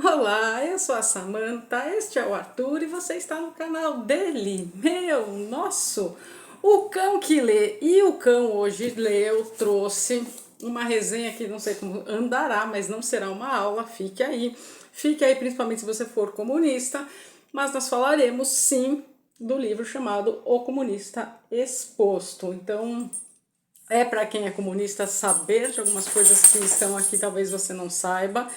Olá, eu sou a Samantha, este é o Arthur e você está no canal dele, meu, nosso, o cão que lê. E o cão hoje leu, trouxe uma resenha que não sei como andará, mas não será uma aula, fique aí. Fique aí principalmente se você for comunista, mas nós falaremos sim do livro chamado O Comunista Exposto. Então, é para quem é comunista saber de algumas coisas que estão aqui, talvez você não saiba.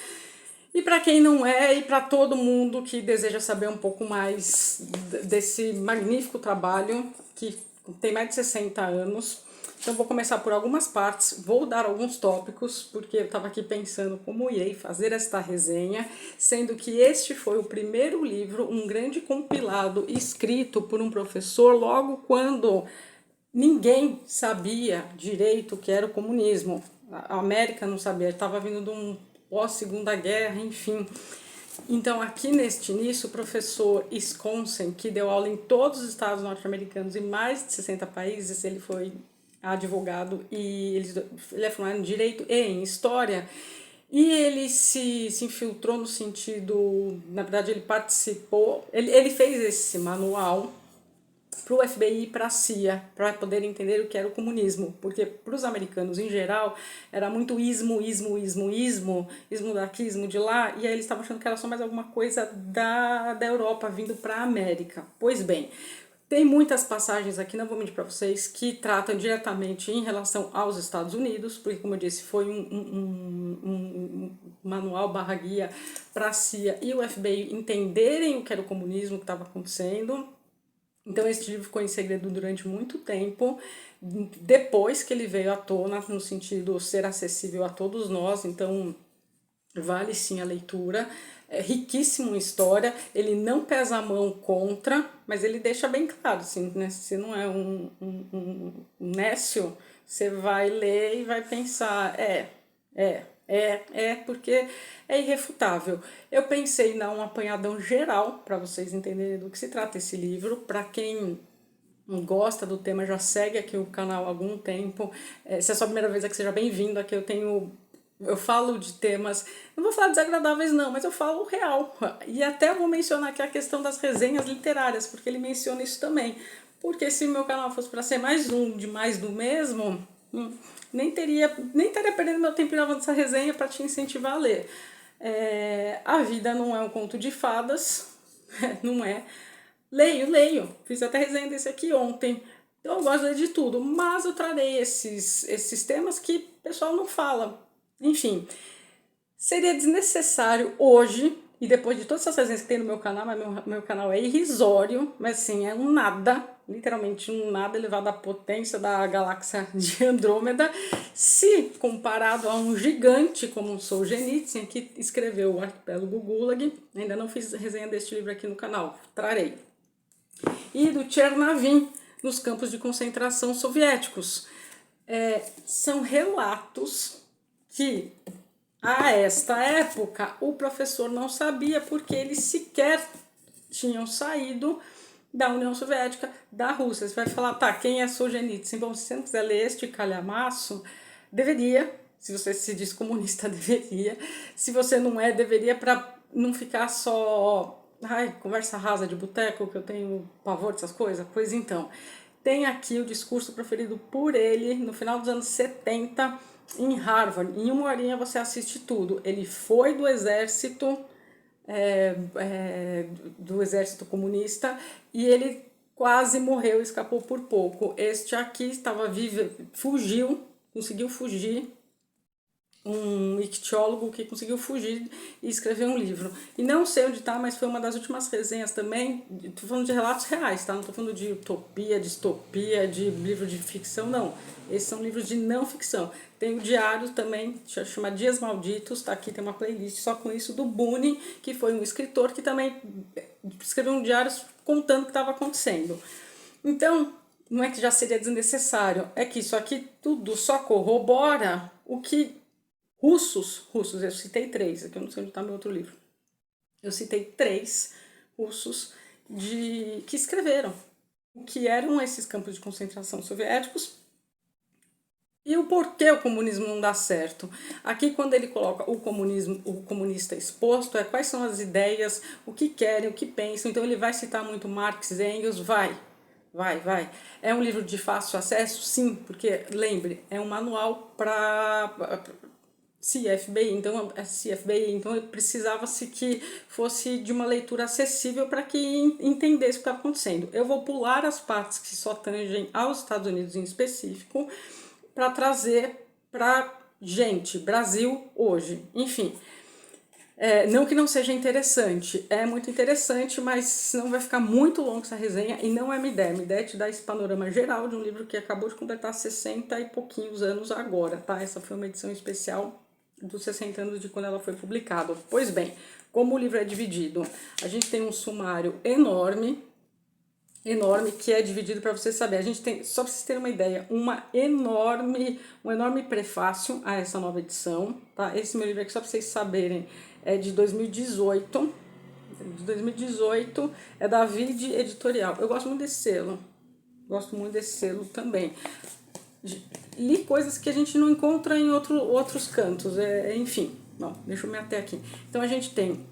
E para quem não é, e para todo mundo que deseja saber um pouco mais desse magnífico trabalho, que tem mais de 60 anos. Então vou começar por algumas partes, vou dar alguns tópicos, porque eu estava aqui pensando como irei fazer esta resenha, sendo que este foi o primeiro livro, um grande compilado escrito por um professor logo quando ninguém sabia direito o que era o comunismo. A América não sabia, estava vindo de um pós-segunda guerra, enfim. Então, aqui neste início, o professor Wisconsin, que deu aula em todos os estados norte-americanos e mais de 60 países, ele foi advogado e ele é formado em Direito e em História, e ele se infiltrou no sentido, na verdade ele participou, ele fez esse manual para o FBI e para a CIA, para poder entender o que era o comunismo, porque para os americanos em geral era muito ismo daqui, ismo de lá, e aí eles estavam achando que era só mais alguma coisa da Europa vindo para a América. Pois bem, tem muitas passagens aqui, não vou mentir para vocês, que tratam diretamente em relação aos Estados Unidos, porque, como eu disse, foi um manual barra guia para a CIA e o FBI entenderem o que era o comunismo que estava acontecendo. Então esse livro ficou em segredo durante muito tempo, depois que ele veio à tona, no sentido ser acessível a todos nós, então vale sim a leitura. É riquíssimo em história, ele não pesa a mão contra, mas ele deixa bem claro, assim, né? Se não é um nécio, você vai ler e vai pensar, porque é irrefutável. Eu pensei em dar um apanhadão geral para vocês entenderem do que se trata esse livro. Para quem gosta do tema, já segue aqui o canal há algum tempo. Se é a sua primeira vez aqui, seja bem-vindo. Aqui eu falo de temas, não vou falar desagradáveis não, mas eu falo o real. E até vou mencionar aqui a questão das resenhas literárias, porque ele menciona isso também. Porque se o meu canal fosse para ser mais um de mais do mesmo, nem estaria perdendo meu tempo gravando essa resenha para te incentivar a ler. A vida não é um conto de fadas, não é. Leio. Fiz até resenha desse aqui ontem. Então eu gosto de ler de tudo, mas eu trarei esses temas que o pessoal não fala. Enfim, seria desnecessário hoje, e depois de todas essas resenhas que tem no meu canal, mas meu canal é irrisório, mas assim, é um nada, literalmente um nada elevado à potência da galáxia de Andrômeda, se comparado a um gigante como o Solzhenitsyn, que escreveu o Arquipélago Gulag. Ainda não fiz resenha deste livro aqui no canal, trarei. E do Tchernavin, nos campos de concentração soviéticos. São relatos que a esta época o professor não sabia, porque eles sequer tinham saído da União Soviética, da Rússia. Você vai falar, tá, quem é Solzhenitsyn? Bom, se você não quiser ler este calhamaço, deveria. Se você se diz comunista, deveria. Se você não é, deveria, para não ficar só conversa rasa de boteco, que eu tenho pavor dessas coisas. Pois então, tem aqui o discurso proferido por ele no final dos anos 70 em Harvard. Em uma horinha você assiste tudo. Ele foi do exército comunista, e ele quase morreu, escapou por pouco. Este aqui estava vivo, conseguiu fugir, um ictiólogo que conseguiu fugir e escrever um livro. E não sei onde está, mas foi uma das últimas resenhas também. Estou falando de relatos reais, tá? Não estou falando de utopia, distopia, de livro de ficção, não. Esses são livros de não ficção. Tem o diário também, chama Dias Malditos, tá aqui, tem uma playlist só com isso, do Bunin, que foi um escritor que também escreveu um diário contando o que estava acontecendo. Então, não é que já seria desnecessário, é que isso aqui tudo só corrobora o que russos, eu citei três, aqui eu não sei onde está meu outro livro. Eu citei três russos que escreveram o que eram esses campos de concentração soviéticos E o porquê o comunismo não dá certo? Aqui, quando ele coloca o comunismo, o comunista exposto, é quais são as ideias, o que querem, o que pensam. Então, ele vai citar muito Marx, Engels, vai. É um livro de fácil acesso? Sim, porque, lembre, é um manual para CFBI, então precisava-se que fosse de uma leitura acessível para que entendesse o que estava acontecendo. Eu vou pular as partes que só tangem aos Estados Unidos em específico, para trazer para gente, Brasil hoje. Enfim, não que não seja interessante, é muito interessante, mas senão vai ficar muito longo essa resenha e não é minha ideia. Minha ideia é te dar esse panorama geral de um livro que acabou de completar 60 e pouquinhos anos agora, tá? Essa foi uma edição especial dos 60 anos de quando ela foi publicada. Pois bem, como o livro é dividido, a gente tem um sumário enorme, que é dividido para você saber. A gente tem, só para vocês terem uma ideia, um enorme prefácio a essa nova edição, tá? Esse meu livro aqui, só para vocês saberem, é de 2018. De 2018, é da Vide Editorial. Eu gosto muito desse selo. Gosto muito desse selo também. Li coisas que a gente não encontra em outros cantos, enfim. Bom, deixa eu me ater aqui. Então, a gente tem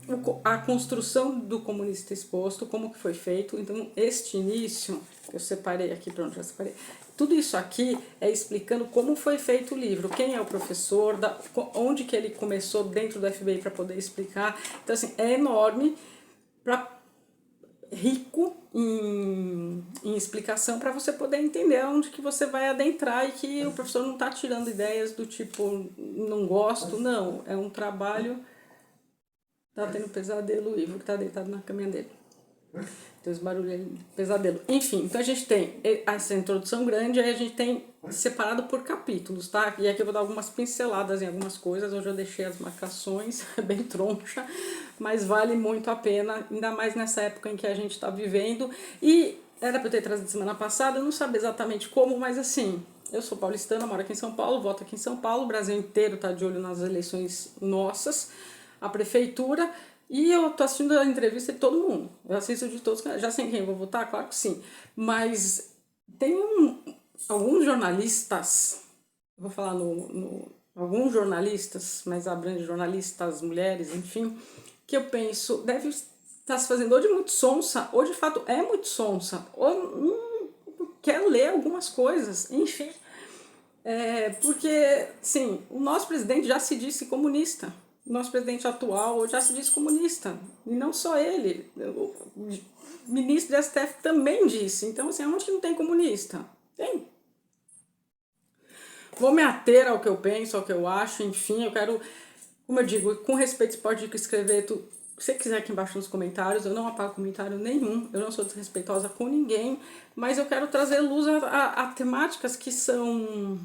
a construção do comunista exposto, como que foi feito. Então, este início, eu separei aqui, pronto, já separei. Tudo isso aqui é explicando como foi feito o livro, quem é o professor, onde que ele começou dentro do FBI para poder explicar. Então, assim, é enorme, rico em explicação para você poder entender onde que você vai adentrar e que o professor não está tirando ideias do tipo, não gosto, não. É um trabalho. Tá tendo pesadelo, o Ivo que tá deitado na caminha dele. Tem os barulhos aí, pesadelo. Enfim, então a gente tem essa introdução grande, aí a gente tem separado por capítulos, tá? E aqui eu vou dar algumas pinceladas em algumas coisas, hoje eu deixei as marcações, bem troncha, mas vale muito a pena, ainda mais nessa época em que a gente está vivendo. E era para eu ter trazido semana passada, eu não sabia exatamente como, mas assim, eu sou paulistana, moro aqui em São Paulo, voto aqui em São Paulo, o Brasil inteiro tá de olho nas eleições nossas, a prefeitura. E eu tô assistindo a entrevista de todo mundo. Eu assisto de todos. Já sei quem eu vou votar? Claro que sim. Mas tem alguns jornalistas, vou falar alguns jornalistas, mas abrange jornalistas, mulheres, enfim, que eu penso, deve estar se fazendo ou de muito sonsa, ou de fato é muito sonsa, ou quer ler algumas coisas, enfim. Porque, sim, o nosso presidente já se disse comunista. O nosso presidente atual já se diz comunista. E não só ele. O ministro do STF também disse. Então, assim, onde que não tem comunista? Tem. Vou me ater ao que eu penso, ao que eu acho, enfim, eu quero, como eu digo, com respeito, você pode escrever se você quiser aqui embaixo nos comentários, eu não apago comentário nenhum, eu não sou desrespeitosa com ninguém, mas eu quero trazer luz a temáticas que são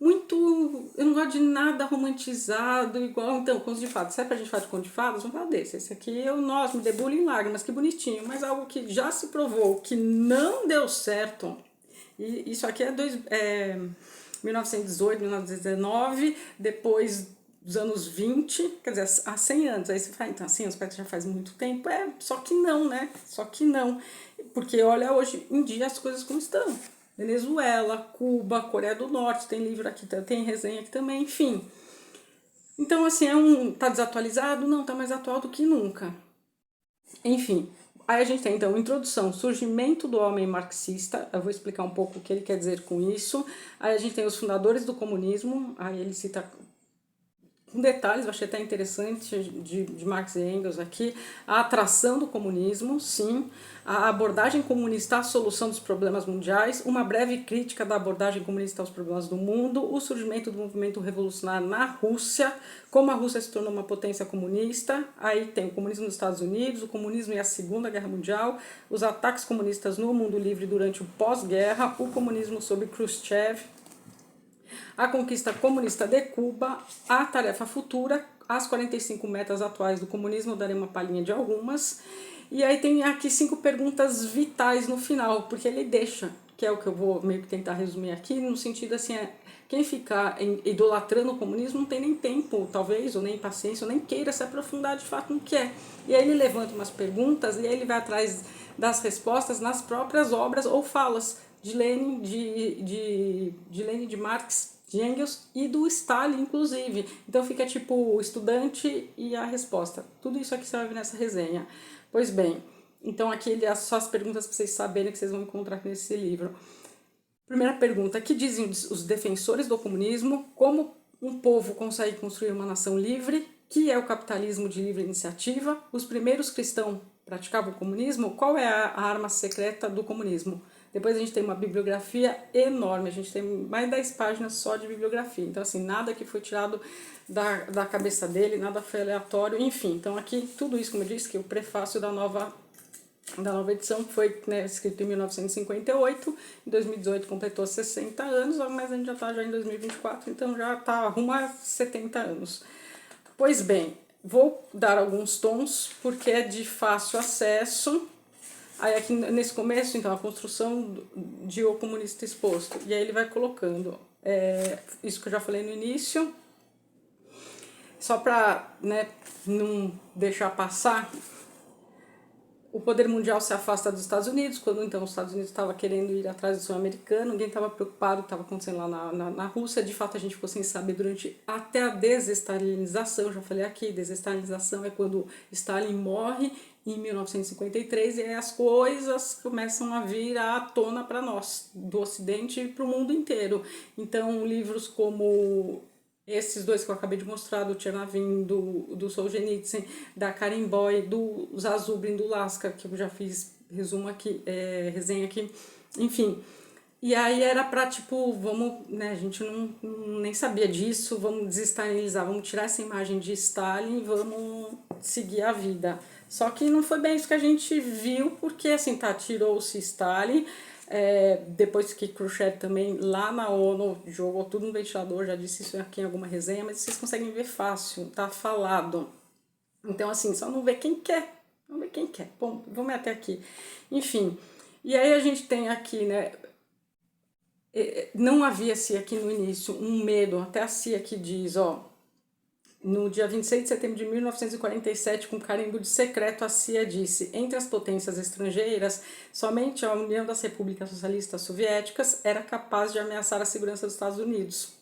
muito. Eu não gosto de nada romantizado, igual. Então, contos de fadas. Se é pra gente falar de conto de fadas, vamos falar desse. Esse aqui, nossa, me debulha em lágrimas, que bonitinho. Mas algo que já se provou que não deu certo. E isso aqui é 1918, 1919, depois dos anos 20, quer dizer, há 100 anos. Aí você fala, então, assim, os pais já faz muito tempo. Só que não, né? Só que não. Porque olha hoje em dia as coisas como estão. Venezuela, Cuba, Coreia do Norte, tem livro aqui, tem resenha aqui também, enfim. Então, assim, tá desatualizado? Não, tá mais atual do que nunca. Enfim, aí a gente tem, então, introdução, surgimento do homem marxista, eu vou explicar um pouco o que ele quer dizer com isso. Aí a gente tem os fundadores do comunismo, aí ele cita com detalhes, eu achei até interessante, de Marx e Engels aqui, a atração do comunismo, sim, a abordagem comunista à solução dos problemas mundiais, uma breve crítica da abordagem comunista aos problemas do mundo, o surgimento do movimento revolucionário na Rússia, como a Rússia se tornou uma potência comunista, aí tem o comunismo nos Estados Unidos, o comunismo e a Segunda Guerra Mundial, os ataques comunistas no mundo livre durante o pós-guerra, o comunismo sob Khrushchev, a conquista comunista de Cuba, a tarefa futura, as 45 metas atuais do comunismo, eu darei uma palhinha de algumas. E aí tem aqui 5 perguntas vitais no final, porque ele deixa, que é o que eu vou meio que tentar resumir aqui, no sentido assim, quem ficar idolatrando o comunismo não tem nem tempo, talvez, ou nem paciência, ou nem queira se aprofundar de fato no que é. E aí ele levanta umas perguntas e aí ele vai atrás das respostas nas próprias obras ou falas de Lenin, de Lenin, de Marx de Engels e do Stalin, inclusive. Então fica tipo o estudante e a resposta. Tudo isso aqui você vai ver nessa resenha. Pois bem, então aqui ele é só as perguntas para vocês saberem que vocês vão encontrar nesse livro. Primeira pergunta, que dizem os defensores do comunismo? Como um povo consegue construir uma nação livre? Que é o capitalismo de livre iniciativa? Os primeiros cristãos praticavam o comunismo? Qual é a arma secreta do comunismo? Depois a gente tem uma bibliografia enorme, a gente tem mais de 10 páginas só de bibliografia. Então, assim, nada que foi tirado da cabeça dele, nada foi aleatório, enfim. Então, aqui, tudo isso, como eu disse, que o prefácio da nova edição foi, né, escrito em 1958, em 2018 completou 60 anos, mas a gente já está já em 2024, então já está rumo a 70 anos. Pois bem, vou dar alguns tons, porque é de fácil acesso. Aí aqui nesse começo, então, a construção de O Comunista Exposto. E aí ele vai colocando isso que eu já falei no início. Só para, né, não deixar passar, o poder mundial se afasta dos Estados Unidos, quando então os Estados Unidos estavam querendo ir atrás do sul-americano, ninguém estava preocupado com o que estava acontecendo lá na Rússia. De fato, a gente ficou sem saber durante até a desestalinização. Eu já falei aqui, desestalinização é quando Stalin morre em 1953 e aí as coisas começam a vir à tona para nós, do Ocidente e para o mundo inteiro. Então, livros como esses dois que eu acabei de mostrar, do Tchernavin, do Solzhenitsyn, da Karen Boy, do Zazubrin, do Laska, que eu já fiz resumo aqui, resenha aqui, enfim. E aí era pra, tipo, vamos, né, a gente nem sabia disso, vamos desestalinizar, vamos tirar essa imagem de Stalin e vamos seguir a vida. Só que não foi bem isso que a gente viu, porque, assim, tá, tirou-se Stalin, depois que Khrushchev também lá na ONU jogou tudo no ventilador, já disse isso aqui em alguma resenha, mas vocês conseguem ver fácil, tá falado. Então, assim, só não vê quem quer. Vamos ver quem quer. Bom, vamos até aqui. Enfim, e aí a gente tem aqui, né, não havia-se aqui no início um medo, até a CIA aqui diz, ó, no dia 26 de setembro de 1947, com carimbo de secreto, a CIA disse: entre as potências estrangeiras, somente a União das Repúblicas Socialistas Soviéticas era capaz de ameaçar a segurança dos Estados Unidos.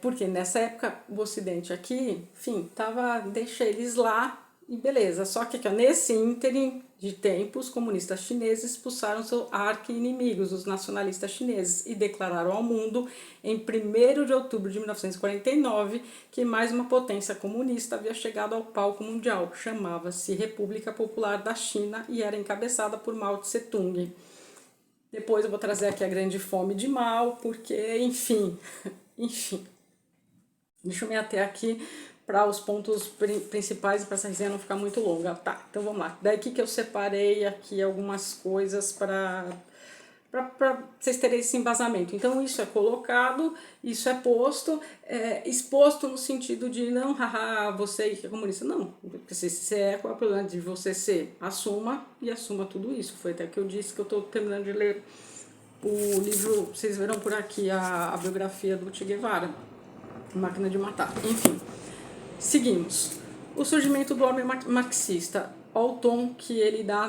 Porque nessa época o Ocidente aqui, enfim, deixa eles lá e beleza. Só que nesse ínterim de tempo, os comunistas chineses expulsaram seus arqui-inimigos, os nacionalistas chineses, e declararam ao mundo, em 1º de outubro de 1949, que mais uma potência comunista havia chegado ao palco mundial. Chamava-se República Popular da China e era encabeçada por Mao Tse-tung. Depois eu vou trazer aqui a grande fome de Mao, porque, enfim, deixa eu me ater aqui para os pontos principais e para essa resenha não ficar muito longa. Tá, então vamos lá. Daí que eu separei aqui algumas coisas para vocês terem esse embasamento. Então isso é colocado, isso é posto, exposto no sentido de não, haha, você que é comunista. Não, porque se é, qual é o problema de você ser? Assuma e assuma tudo isso. Foi até que eu disse que eu estou terminando de ler o livro, vocês verão por aqui a biografia do Che Guevara, Máquina de Matar. Enfim, seguimos. O surgimento do homem marxista. Olha o tom que ele dá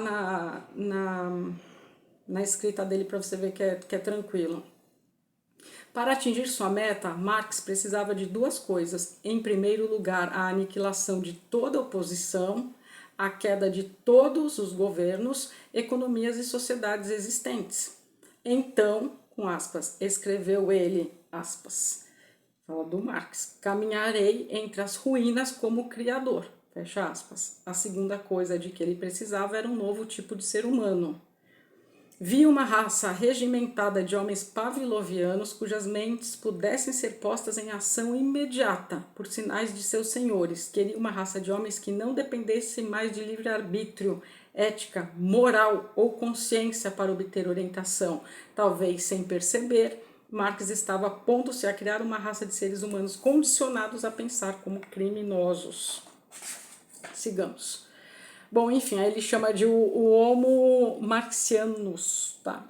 na escrita dele para você ver que é tranquilo. Para atingir sua meta, Marx precisava de duas coisas. Em primeiro lugar, a aniquilação de toda oposição, a queda de todos os governos, economias e sociedades existentes. Então, com aspas, escreveu ele, aspas, fala do Marx, caminharei entre as ruínas como criador, fecha aspas. A segunda coisa de que ele precisava era um novo tipo de ser humano. Vi uma raça regimentada de homens pavlovianos cujas mentes pudessem ser postas em ação imediata por sinais de seus senhores. Queria uma raça de homens que não dependesse mais de livre-arbítrio, ética, moral ou consciência para obter orientação. Talvez sem perceber, Marx estava pondo-se a criar uma raça de seres humanos condicionados a pensar como criminosos. Sigamos. Bom, enfim, aí ele chama de o Homo Marxianus, tá?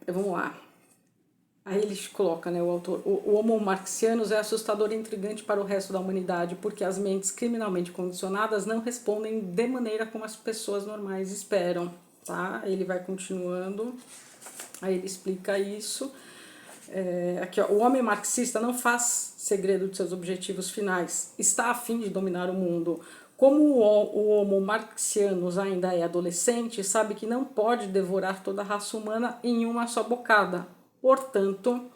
Vamos lá. Aí ele coloca, né, o autor, o Homo Marxianus é assustador e intrigante para o resto da humanidade, porque as mentes criminalmente condicionadas não respondem de maneira como as pessoas normais esperam, tá? Ele vai continuando, aí ele explica isso. Aqui, ó, o homem marxista não faz segredo de seus objetivos finais, está a fim de dominar o mundo. Como o homo marxianus ainda é adolescente, sabe que não pode devorar toda a raça humana em uma só bocada. Portanto,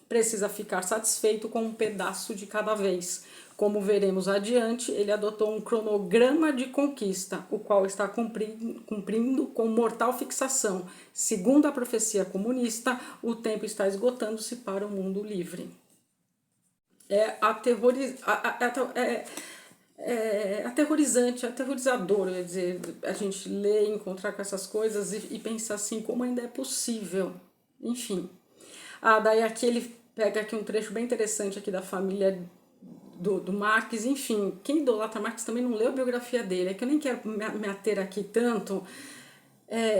precisa ficar satisfeito com um pedaço de cada vez. Como veremos adiante, ele adotou um cronograma de conquista, o qual está cumprindo com mortal fixação. Segundo a profecia comunista, o tempo está esgotando-se para o mundo livre. É aterrorizante, aterrorizador, eu ia dizer, a gente ler, encontrar com essas coisas e pensar assim, como ainda é possível. Enfim. Daí aqui ele pega aqui um trecho bem interessante aqui da família do Marx, enfim, quem idolatra Marx também não leu a biografia dele, é que eu nem quero me ater aqui tanto.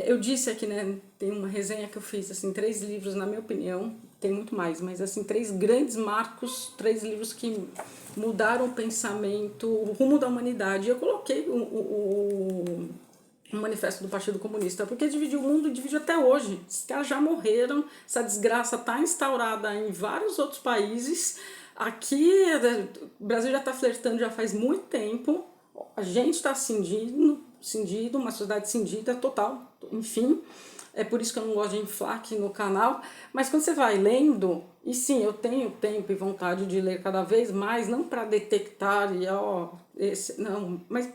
Eu disse aqui, né, tem uma resenha que eu fiz, assim, 3 livros, na minha opinião, tem muito mais, mas assim, 3 grandes marcos, 3 livros que mudaram o pensamento, o rumo da humanidade. Eu coloquei o manifesto do Partido Comunista, porque dividiu o mundo e divide até hoje. Os caras já morreram, essa desgraça está instaurada em vários outros países. Aqui, o Brasil já está flertando já faz muito tempo, a gente está cindido, uma sociedade cindida total, enfim. É por isso que eu não gosto de inflar aqui no canal, mas quando você vai lendo, e sim, eu tenho tempo e vontade de ler cada vez mais, não para detectar e não, mas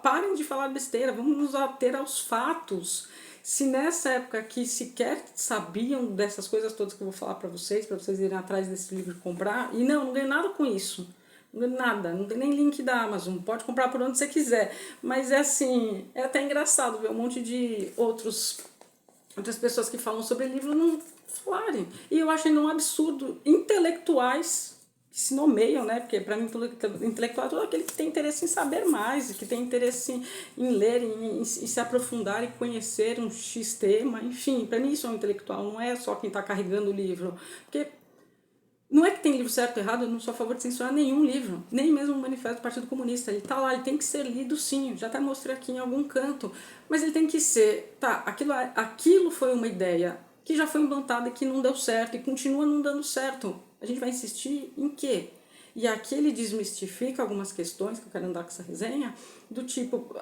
parem de falar besteira, vamos nos ater aos fatos. Se nessa época aqui sequer sabiam dessas coisas todas que eu vou falar para vocês irem atrás desse livro e comprar, e não ganho nada com isso, não ganho nada, não tem nem link da Amazon, pode comprar por onde você quiser, mas é assim, é até engraçado ver um monte de outras pessoas que falam sobre livro não falarem, e eu acho ainda um absurdo, intelectuais que se nomeiam, né? Porque para mim intelectual é todo aquele que tem interesse em saber mais, que tem interesse em ler, em se aprofundar e conhecer um X tema, enfim, para mim isso é um intelectual, não é só quem está carregando o livro, porque não é que tem livro certo ou errado, eu não sou a favor de censurar nenhum livro, nem mesmo o Manifesto do Partido Comunista, ele está lá, ele tem que ser lido sim, já até mostrei aqui em algum canto, mas ele tem que ser, tá, aquilo foi uma ideia que já foi implantada e que não deu certo e continua não dando certo. A gente vai insistir em quê? E aqui ele desmistifica algumas questões que eu quero andar com essa resenha, do tipo,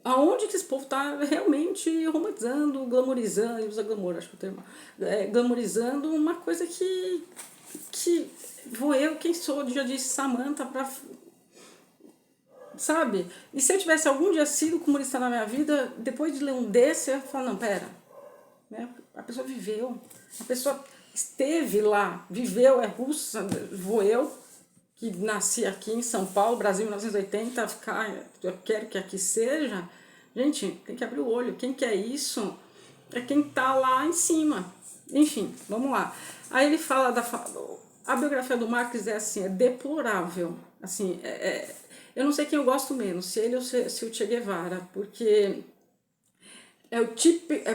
aonde que esse povo está realmente romantizando, glamorizando, ele usa glamour, acho que o termo, glamorizando uma coisa que vou eu, quem sou, já disse Samantha, pra, sabe? E se eu tivesse algum dia sido comunista na minha vida, depois de ler um desse, eu ia falar, não, pera, né? A pessoa viveu, a pessoa esteve lá, viveu, é russa, vou eu, que nasci aqui em São Paulo, Brasil, 1980, eu quero que aqui seja. Gente, tem que abrir o olho, quem quer isso é quem tá lá em cima. Enfim, vamos lá. Aí ele fala a biografia do Marx é assim, é deplorável, assim, eu não sei quem eu gosto menos, se ele ou se o Che Guevara, porque é o tipo, é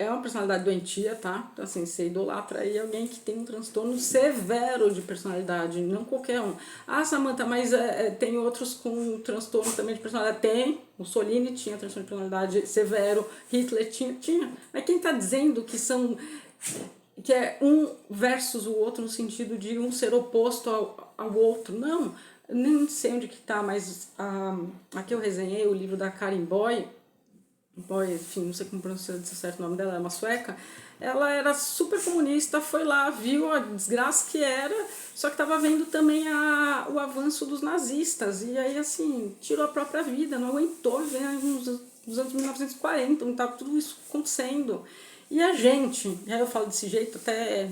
uma personalidade doentia, tá? Então, assim, você idolatra aí alguém que tem um transtorno severo de personalidade, não qualquer um. Ah, Samantha, mas tem outros com transtorno também de personalidade? Tem. Mussolini tinha transtorno de personalidade severo, Hitler tinha. Mas quem tá dizendo que é um versus o outro no sentido de um ser oposto ao outro? Não, nem sei onde que tá, mas aqui eu resenhei o livro da Karen Boy, enfim, não sei como pronunciar certo o nome dela, é uma sueca. Ela era super comunista, foi lá, viu a desgraça que era, só que estava vendo também o avanço dos nazistas, e aí assim, tirou a própria vida, não aguentou ver nos anos 1940, onde estava tudo isso acontecendo. E a gente, e aí eu falo desse jeito até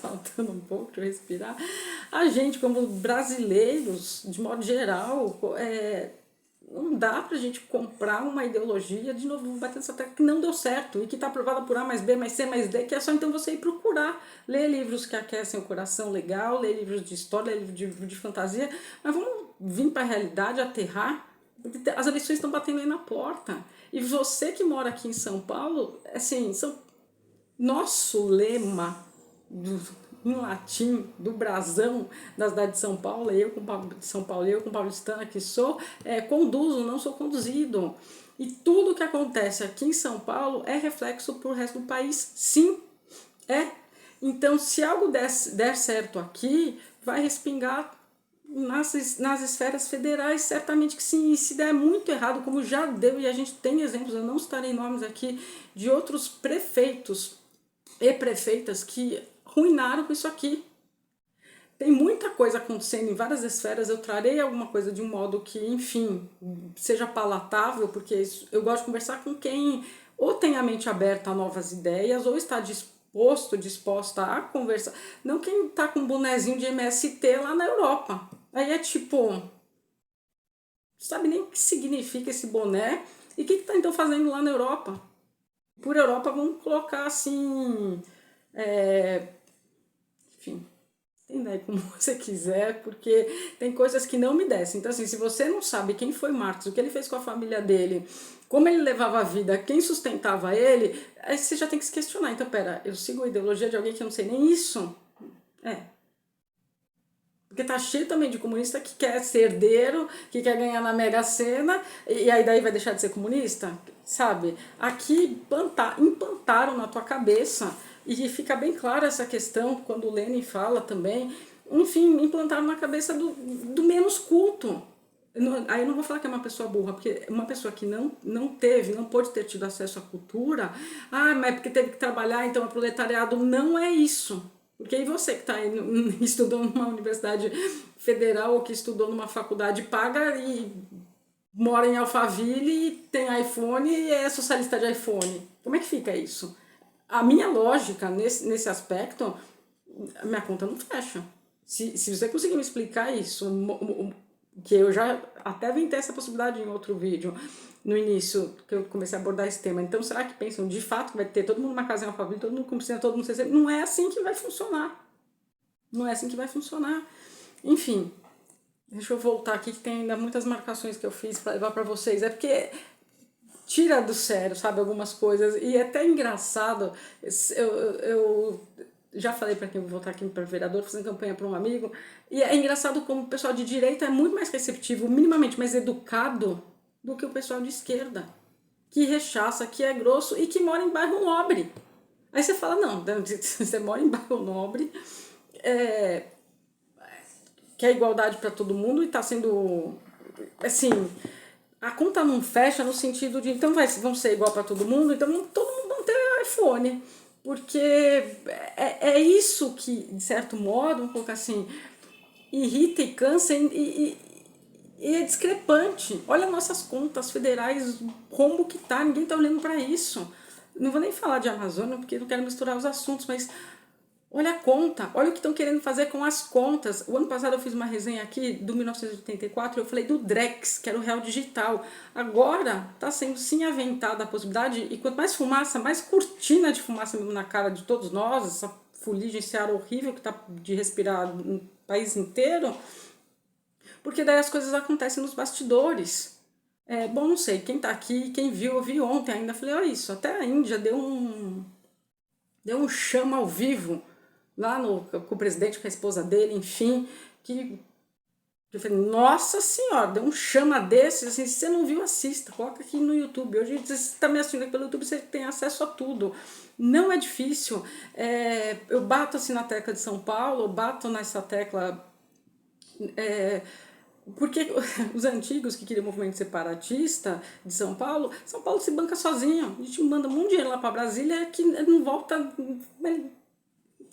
saltando um pouco, deixa eu respirar, a gente como brasileiros, de modo geral, não dá pra gente comprar uma ideologia, de novo, batendo essa tecla que não deu certo e que está aprovada por A mais B mais C mais D, que é só então você ir procurar, ler livros que aquecem o coração legal, ler livros de história, ler livros de fantasia, mas vamos vir para a realidade, aterrar, porque as eleições estão batendo aí na porta. E você que mora aqui em São Paulo, assim, nosso lema em latim, do brasão da cidade de São Paulo, eu com paulistana que sou, conduzo, não sou conduzido. E tudo que acontece aqui em São Paulo é reflexo para o resto do país, sim, Então, se algo der certo aqui, vai respingar nas esferas federais, certamente que sim. E se der muito errado, como já deu, e a gente tem exemplos, eu não citarei nomes aqui, de outros prefeitos e prefeitas que ruinaram com isso aqui. Tem muita coisa acontecendo em várias esferas, eu trarei alguma coisa de um modo que, enfim, seja palatável, porque eu gosto de conversar com quem ou tem a mente aberta a novas ideias, ou está disposta a conversar. Não quem está com um bonezinho de MST lá na Europa. Aí é tipo, sabe nem o que significa esse boné e o que está então fazendo lá na Europa. Por Europa, vamos colocar assim, enfim, entenda aí como você quiser, porque tem coisas que não me descem. Então, assim, se você não sabe quem foi Marx, o que ele fez com a família dele, como ele levava a vida, quem sustentava ele, aí você já tem que se questionar. Então, pera, eu sigo a ideologia de alguém que eu não sei nem isso? Porque tá cheio também de comunista que quer ser herdeiro, que quer ganhar na Mega Sena, e aí daí vai deixar de ser comunista, sabe? Aqui implantaram na tua cabeça, e fica bem clara essa questão quando o Lenin fala também, enfim, implantaram na cabeça do menos culto. Aí eu não vou falar que é uma pessoa burra, porque uma pessoa que não pôde ter tido acesso à cultura, mas porque teve que trabalhar, então é proletariado. Não é isso. Porque aí você que estudou numa universidade federal ou que estudou numa faculdade paga e mora em Alphaville e tem iPhone e é socialista de iPhone. Como é que fica isso? A minha lógica nesse aspecto, a minha conta não fecha. Se você conseguir me explicar isso, que eu já até vim ter essa possibilidade em outro vídeo, no início, que eu comecei a abordar esse tema. Então, será que pensam de fato que vai ter todo mundo numa casa em Alphaville, todo mundo com piscina, todo mundo CC? Não é assim que vai funcionar. Não é assim que vai funcionar. Enfim, deixa eu voltar aqui que tem ainda muitas marcações que eu fiz para levar para vocês. É porque tira do sério, sabe, algumas coisas. E é até engraçado, eu já falei para quem vou votar aqui para vereador, fazendo campanha para um amigo, e é engraçado como o pessoal de direita é muito mais receptivo, minimamente mais educado do que o pessoal de esquerda, que rechaça, que é grosso e que mora em bairro nobre. Aí você fala, não, você mora em bairro nobre, que é igualdade para todo mundo e está sendo, assim, a conta não fecha no sentido de, então vão ser igual para todo mundo, então todo mundo não ter iPhone. Porque é isso que, de certo modo, vamos colocar assim, irrita e cansa e é discrepante. Olha nossas contas federais, como que tá, ninguém tá olhando para isso. Não vou nem falar de Amazônia, porque não quero misturar os assuntos, mas olha a conta, olha o que estão querendo fazer com as contas. O ano passado eu fiz uma resenha aqui do 1984, eu falei do Drex, que era o real digital. Agora está sendo sim aventada a possibilidade, e quanto mais fumaça, mais cortina de fumaça na cara de todos nós, essa fuligem esse ar horrível que está de respirar no país inteiro, porque daí as coisas acontecem nos bastidores. Bom, não sei, quem está aqui, quem viu, eu vi ontem ainda, falei, olha isso, até a Índia deu um chama ao vivo lá com o presidente, com a esposa dele, enfim, que eu falei, nossa senhora, deu um chama desses, assim, se você não viu, assista, coloca aqui no YouTube. Hoje você está me assistindo aqui pelo YouTube, você tem acesso a tudo. Não é difícil. Eu bato assim na tecla de São Paulo, bato nessa tecla... porque os antigos que queriam o movimento separatista de São Paulo se banca sozinho. A gente manda muito dinheiro lá para Brasília que não volta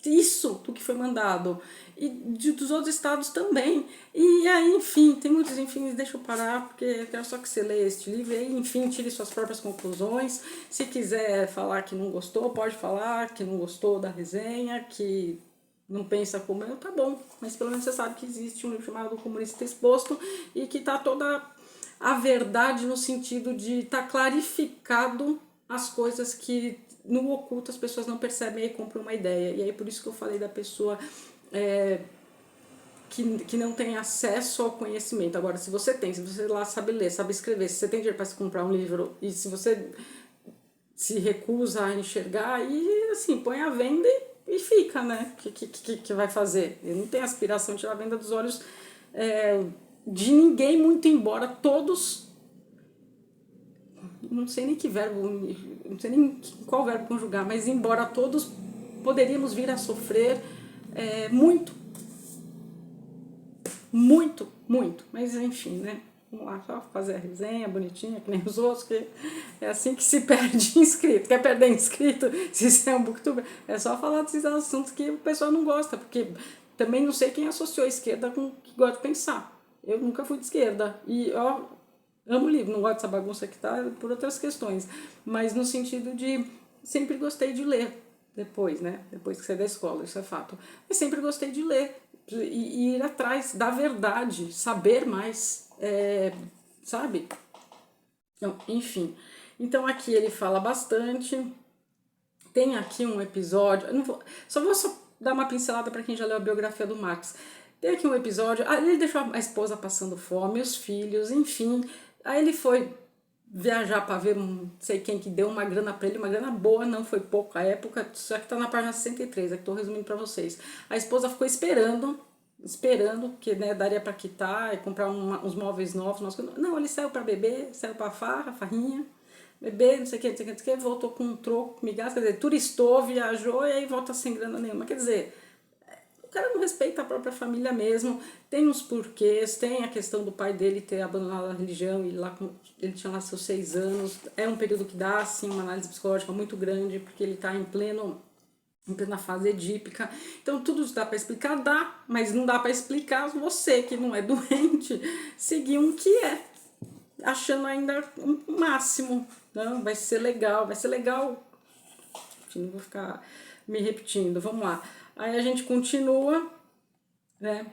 isso do que foi mandado. E dos outros estados também. E aí, enfim, tem muitos enfim, deixa eu parar, porque eu quero só que você leia este livro e aí, enfim, tire suas próprias conclusões. Se quiser falar que não gostou, pode falar que não gostou da resenha, que não pensa como eu, tá bom. Mas pelo menos você sabe que existe um livro chamado Comunista Exposto e que tá toda a verdade no sentido de tá clarificado as coisas que no oculto as pessoas não percebem e compram uma ideia. E aí por isso que eu falei da pessoa que não tem acesso ao conhecimento. Agora, se você tem, se você lá sabe ler, sabe escrever, se você tem dinheiro para se comprar um livro e se você se recusa a enxergar, e assim, põe à venda e fica, né? Que vai fazer? Eu não tenho aspiração de tirar a venda dos olhos de ninguém, muito embora todos... Não sei nem que verbo, não sei nem qual verbo conjugar, mas embora todos poderíamos vir a sofrer muito, muito, muito. Mas enfim, né? Vamos lá, só fazer a resenha bonitinha, que nem os outros, que é assim que se perde inscrito. Quer perder inscrito se você é um booktuber? É só falar desses assuntos que o pessoal não gosta, porque também não sei quem associou a esquerda com o que gosta de pensar. Eu nunca fui de esquerda. E, ó, amo livro, não gosto dessa bagunça que tá, por outras questões. Mas no sentido de sempre gostei de ler depois, né? Depois que saí da escola, isso é fato. Mas sempre gostei de ler e ir atrás da verdade, saber mais, sabe? Então, enfim. Então aqui ele fala bastante. Tem aqui um episódio, eu não vou, só dar uma pincelada para quem já leu a biografia do Marx. Tem aqui um episódio, ele deixou a esposa passando fome, os filhos, enfim. Aí ele foi viajar para ver não sei quem que deu uma grana para ele, uma grana boa, não foi pouco a época, só que tá na página 63, aqui tô resumindo para vocês. A esposa ficou esperando, que né, daria para quitar e comprar uns móveis novos. Não, ele saiu para beber, saiu para farrinha, beber, não sei o que, não sei o que, não sei o que, voltou com um troco, migasca, quer dizer, turistou, viajou e aí volta sem grana nenhuma. Quer dizer, o cara não respeita a própria família mesmo, tem uns porquês, tem a questão do pai dele ter abandonado a religião e ele tinha lá seus 6 anos, é um período que dá assim uma análise psicológica muito grande, porque ele está em plena fase edípica, então tudo isso dá para explicar, dá, mas não dá para explicar você que não é doente, seguir um que é, achando ainda o máximo, não, vai ser legal, não vou ficar me repetindo, vamos lá. Aí a gente continua, né?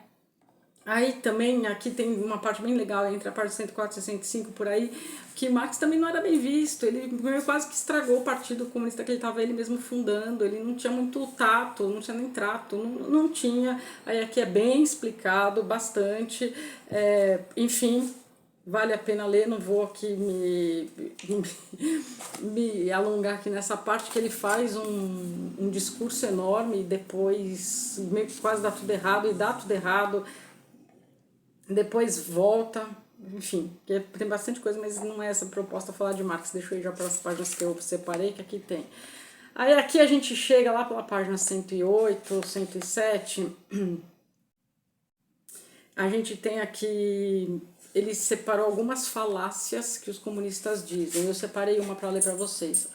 Aí também aqui tem uma parte bem legal entre a parte 104 e 105 por aí, que Marx também não era bem visto, ele quase que estragou o Partido Comunista que ele estava ele mesmo fundando, ele não tinha muito tato, não tinha nem trato, não tinha, aí aqui é bem explicado, bastante, enfim, vale a pena ler, não vou aqui me alongar aqui nessa parte, que ele faz um discurso enorme e depois meio que quase dá tudo errado, e dá tudo errado, depois volta, enfim, tem bastante coisa, mas não é essa proposta falar de Marx, deixa eu ir já para as páginas que eu separei, que aqui tem. Aí aqui a gente chega lá pela página 108, 107, a gente tem aqui, ele separou algumas falácias que os comunistas dizem, eu separei uma para ler para vocês.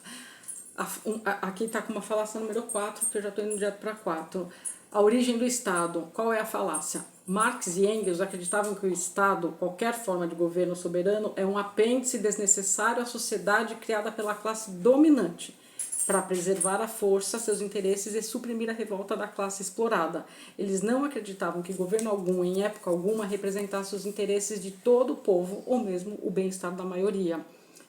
Aqui está com uma falácia número 4, que eu já estou indo direto para 4. A origem do Estado. Qual é a falácia? Marx e Engels acreditavam que o Estado, qualquer forma de governo soberano, é um apêndice desnecessário à sociedade criada pela classe dominante, para preservar à força seus interesses e suprimir a revolta da classe explorada. Eles não acreditavam que governo algum, em época alguma, representasse os interesses de todo o povo ou mesmo o bem-estar da maioria.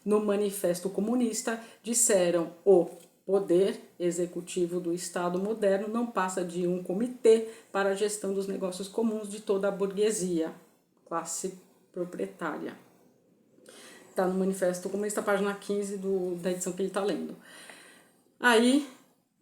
No Manifesto Comunista, disseram: o poder executivo do Estado moderno não passa de um comitê para a gestão dos negócios comuns de toda a burguesia, classe proprietária. Está no Manifesto Comunista, página 15 da edição que ele está lendo. Aí,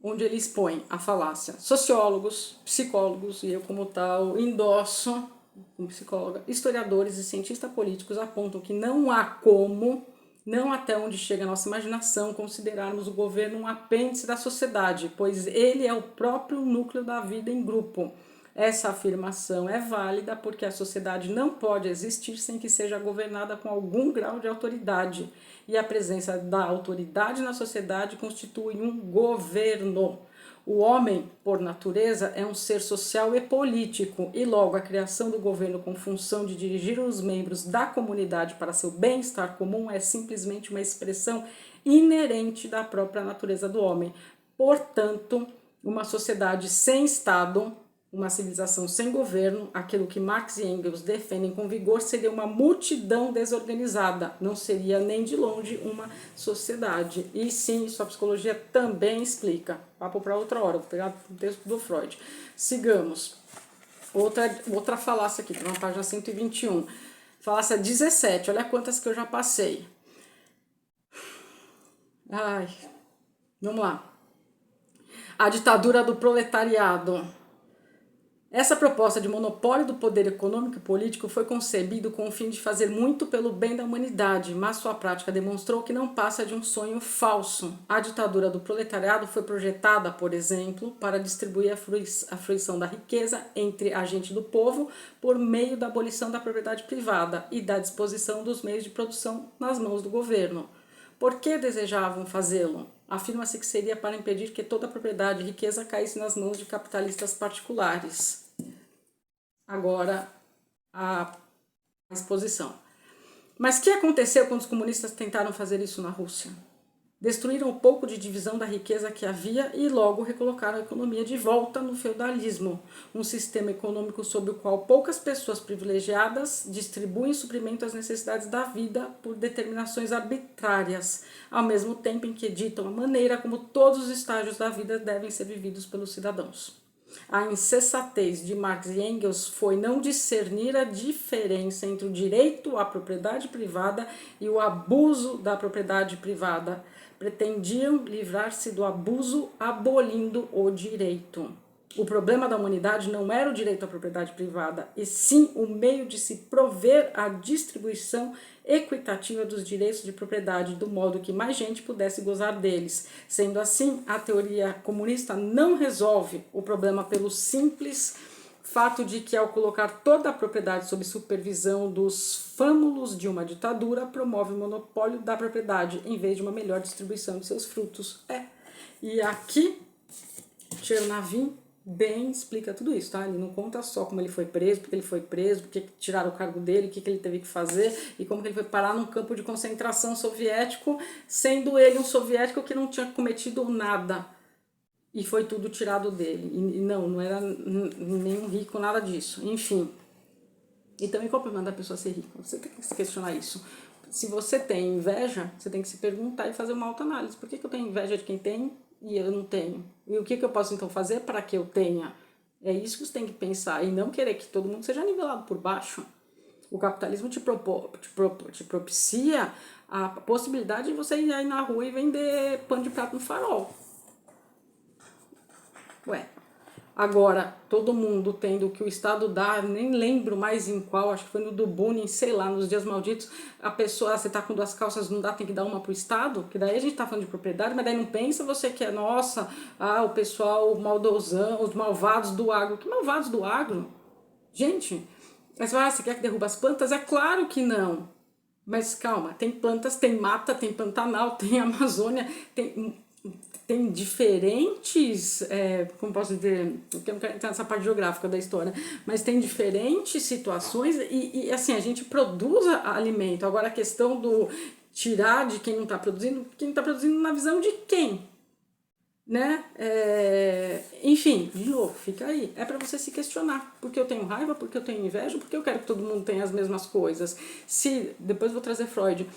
onde ele expõe a falácia. Sociólogos, psicólogos, e eu como tal endosso, como psicóloga, historiadores e cientistas políticos apontam que não há como, não até onde chega a nossa imaginação, considerarmos o governo um apêndice da sociedade, pois ele é o próprio núcleo da vida em grupo. Essa afirmação é válida porque a sociedade não pode existir sem que seja governada com algum grau de autoridade, e a presença da autoridade na sociedade constitui um governo. O homem, por natureza, é um ser social e político, e logo a criação do governo com função de dirigir os membros da comunidade para seu bem-estar comum é simplesmente uma expressão inerente da própria natureza do homem. Portanto, uma sociedade sem Estado, uma civilização sem governo, aquilo que Marx e Engels defendem com vigor, seria uma multidão desorganizada, não seria nem de longe uma sociedade. E sim, sua psicologia também explica. Papo para outra hora, vou pegar o texto do Freud. Sigamos. Outra falácia aqui, na página 121. Falácia 17, olha quantas que eu já passei. Ai, vamos lá. A ditadura do proletariado. Essa proposta de monopólio do poder econômico e político foi concebido com o fim de fazer muito pelo bem da humanidade, mas sua prática demonstrou que não passa de um sonho falso. A ditadura do proletariado foi projetada, por exemplo, para distribuir a fruição da riqueza entre a gente do povo por meio da abolição da propriedade privada e da disposição dos meios de produção nas mãos do governo. Por que desejavam fazê-lo? Afirma-se que seria para impedir que toda a propriedade e riqueza caísse nas mãos de capitalistas particulares. Agora, a exposição. Mas o que aconteceu quando os comunistas tentaram fazer isso na Rússia? Destruíram o pouco de divisão da riqueza que havia e logo recolocaram a economia de volta no feudalismo, um sistema econômico sob o qual poucas pessoas privilegiadas distribuem suprimento às necessidades da vida por determinações arbitrárias, ao mesmo tempo em que ditam a maneira como todos os estágios da vida devem ser vividos pelos cidadãos. A insensatez de Marx e Engels foi não discernir a diferença entre o direito à propriedade privada e o abuso da propriedade privada. Pretendiam livrar-se do abuso abolindo o direito. O problema da humanidade não era o direito à propriedade privada, e sim o meio de se prover a distribuição equitativa dos direitos de propriedade, do modo que mais gente pudesse gozar deles. Sendo assim, a teoria comunista não resolve o problema pelo simples fato de que, ao colocar toda a propriedade sob supervisão dos fâmulos de uma ditadura, promove o monopólio da propriedade, em vez de uma melhor distribuição de seus frutos. E aqui, Tchernavin bem explica tudo isso, tá? Ele não conta só como ele foi preso, porque ele foi preso, porque tiraram o cargo dele, o que ele teve que fazer e como que ele foi parar num campo de concentração soviético, sendo ele um soviético que não tinha cometido nada e foi tudo tirado dele. E não era nenhum rico, nada disso. Enfim. E também qual o problema da pessoa ser rica? Você tem que se questionar isso. Se você tem inveja, você tem que se perguntar e fazer uma autoanálise. Por que eu tenho inveja de quem tem e eu não tenho? E o que eu posso então fazer para que eu tenha? É isso que você tem que pensar e não querer que todo mundo seja nivelado por baixo. O capitalismo te propicia a possibilidade de você ir aí na rua e vender pano de prato no farol. Agora, todo mundo tendo o que o Estado dá, nem lembro mais em qual, acho que foi no do Bunin, sei lá, nos dias malditos, a pessoa, você tá com 2 calças, não dá, tem que dar uma pro Estado, que daí a gente tá falando de propriedade, mas daí não pensa você que é, nossa, o pessoal maldosão, os malvados do agro. Que malvados do agro? Gente, mas você quer que derruba as plantas? É claro que não. Mas calma, tem plantas, tem mata, tem Pantanal, tem Amazônia, tem diferentes, como posso dizer, porque eu não quero entrar nessa parte geográfica da história, mas tem diferentes situações e assim, a gente produz alimento. Agora a questão do tirar de quem não está produzindo na visão de quem? Né? Enfim, de novo, fica aí. É para você se questionar. Porque eu tenho raiva, porque eu tenho inveja, porque eu quero que todo mundo tenha as mesmas coisas. Depois vou trazer Freud.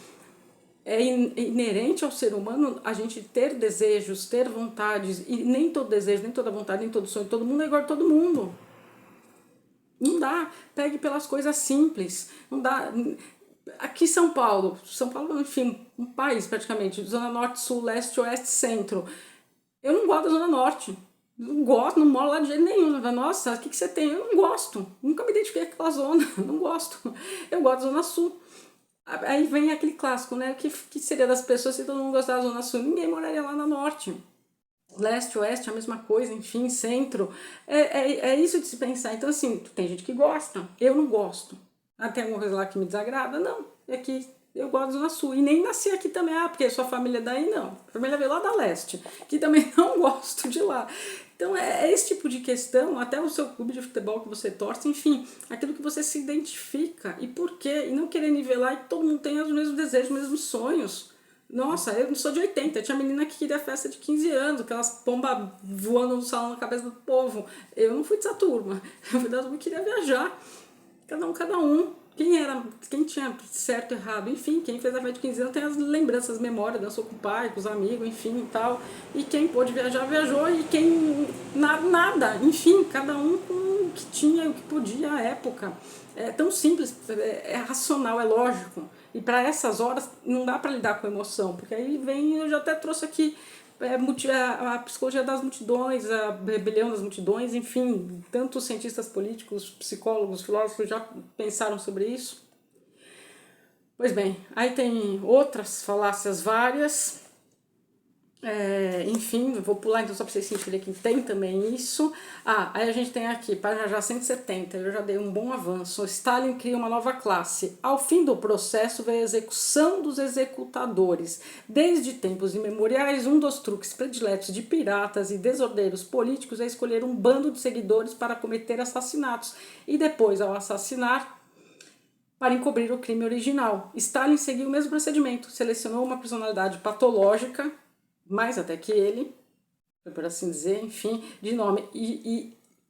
É inerente ao ser humano a gente ter desejos, ter vontades, e nem todo desejo, nem toda vontade, nem todo sonho, todo mundo é igual a todo mundo. Não dá. Pegue pelas coisas simples. Não dá. Aqui São Paulo, enfim, um país praticamente, zona norte, sul, leste, oeste, centro. Eu não gosto da zona norte. Não gosto, não moro lá de jeito nenhum. Nossa, o que você tem? Eu não gosto. Nunca me identifiquei com aquela zona. Não gosto. Eu gosto da zona sul. Aí vem aquele clássico, né? O que seria das pessoas se todo mundo gostasse da Zona Sul? Ninguém moraria lá na Norte. Leste, Oeste, a mesma coisa, enfim, centro. É isso de se pensar. Então, assim, tem gente que gosta. Eu não gosto. Tem alguma coisa lá que me desagrada? Não. É que eu gosto da Zona Sul. E nem nasci aqui também, porque sua família é daí, não. A família veio lá da Leste, que também não gosto de lá. Então é esse tipo de questão, até o seu clube de futebol que você torce, enfim, aquilo que você se identifica e por quê, e não querer nivelar e que todo mundo tenha os mesmos desejos, os mesmos sonhos. Nossa, eu não sou de 80, tinha menina que queria festa de 15 anos, aquelas pombas voando no salão na cabeça do povo. Eu não fui dessa turma, eu fui da turma que queria viajar, cada um. Quem tinha certo e errado, enfim, quem fez a festa de 15 anos tem as lembranças, as memórias, dançou com o pai, com os amigos, enfim e tal. E quem pôde viajar, viajou, e quem nada, enfim, cada um com o que tinha, o que podia à época. É tão simples, é racional, é lógico. E para essas horas não dá para lidar com emoção, porque aí vem, eu já até trouxe aqui a psicologia das multidões, a rebelião das multidões, enfim, tantos cientistas políticos, psicólogos, filósofos já pensaram sobre isso. Pois bem, aí tem outras falácias várias, enfim, vou pular então só para vocês sentirem que tem também isso. Aí a gente tem aqui, página já 170, eu já dei um bom avanço. Stalin cria uma nova classe. Ao fim do processo veio a execução dos executadores. Desde tempos imemoriais, um dos truques prediletos de piratas e desordeiros políticos é escolher um bando de seguidores para cometer assassinatos e depois, ao assassinar, para encobrir o crime original. Stalin seguiu o mesmo procedimento, selecionou uma personalidade patológica, mais até que ele, por assim dizer, enfim, de nome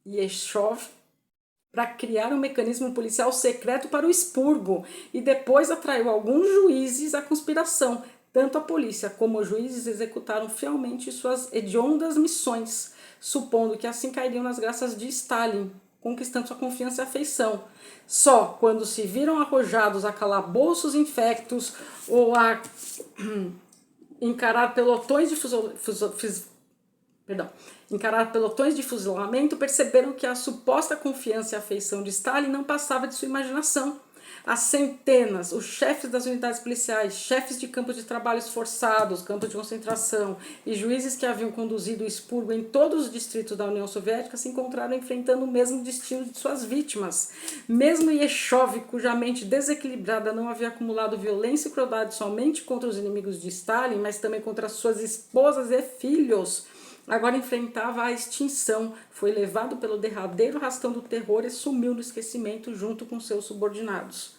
Yeshov, para criar um mecanismo policial secreto para o expurgo, e depois atraiu alguns juízes à conspiração. Tanto a polícia como os juízes executaram fielmente suas hediondas missões, supondo que assim cairiam nas graças de Stalin, conquistando sua confiança e afeição. Só quando se viram arrojados a calabouços infectos ou a encarar pelotões de fuzilamento, perceberam que a suposta confiança e afeição de Stalin não passava de sua imaginação. As centenas, os chefes das unidades policiais, chefes de campos de trabalhos forçados, campos de concentração e juízes que haviam conduzido o expurgo em todos os distritos da União Soviética se encontraram enfrentando o mesmo destino de suas vítimas. Mesmo Yeshov, cuja mente desequilibrada não havia acumulado violência e crueldade somente contra os inimigos de Stalin, mas também contra suas esposas e filhos, agora enfrentava a extinção, foi levado pelo derradeiro rastão do terror e sumiu no esquecimento junto com seus subordinados.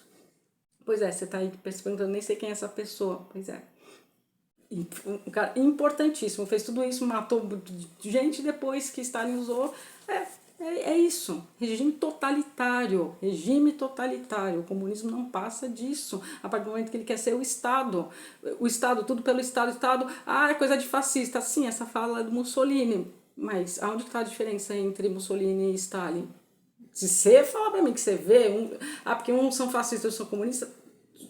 Pois é, você está aí perguntando, nem sei quem é essa pessoa. Pois é. Um cara importantíssimo, fez tudo isso, matou gente depois que Stalin usou. É isso, regime totalitário, o comunismo não passa disso, a partir do momento que ele quer ser o Estado, tudo pelo Estado, é coisa de fascista, sim, essa fala é do Mussolini, mas aonde está a diferença entre Mussolini e Stalin? Se você falar para mim que você vê, porque uns são fascistas e outros são comunistas,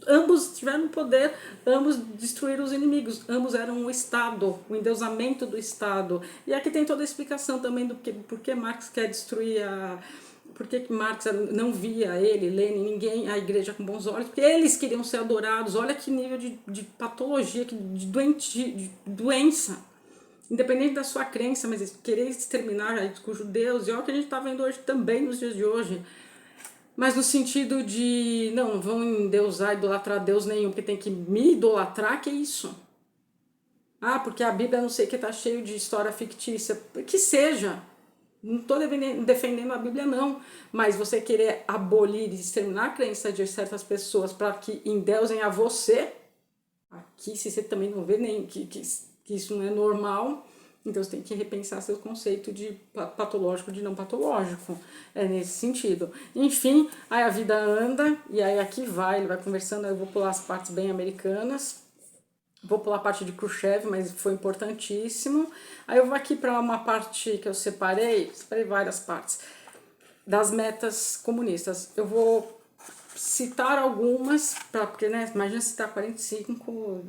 ambos tiveram poder, ambos destruíram os inimigos, ambos eram o Estado, o endeusamento do Estado. E aqui tem toda a explicação também do por que Marx quer destruir por que Marx não via ele, Lenin, ninguém, a igreja com bons olhos, porque eles queriam ser adorados. Olha que nível de patologia, de doença. Independente da sua crença, mas querer exterminar com os judeus, e olha o que a gente está vendo hoje também, nos dias de hoje. Mas no sentido de, não vão endeusar, idolatrar Deus nenhum, porque tem que me idolatrar, que é isso? Porque a Bíblia não sei o que está cheio de história fictícia. Que seja, não estou defendendo a Bíblia não, mas você querer abolir e exterminar a crença de certas pessoas para que endeusem a você, aqui se você também não vê nem que isso não é normal, então você tem que repensar seu conceito de patológico, de não patológico. É nesse sentido. Enfim, aí a vida anda, e aí aqui ele vai conversando, eu vou pular as partes bem americanas, vou pular a parte de Khrushchev, mas foi importantíssimo. Aí eu vou aqui para uma parte que eu separei várias partes, das metas comunistas. Eu vou citar algumas, porque, né, imagina citar 45, o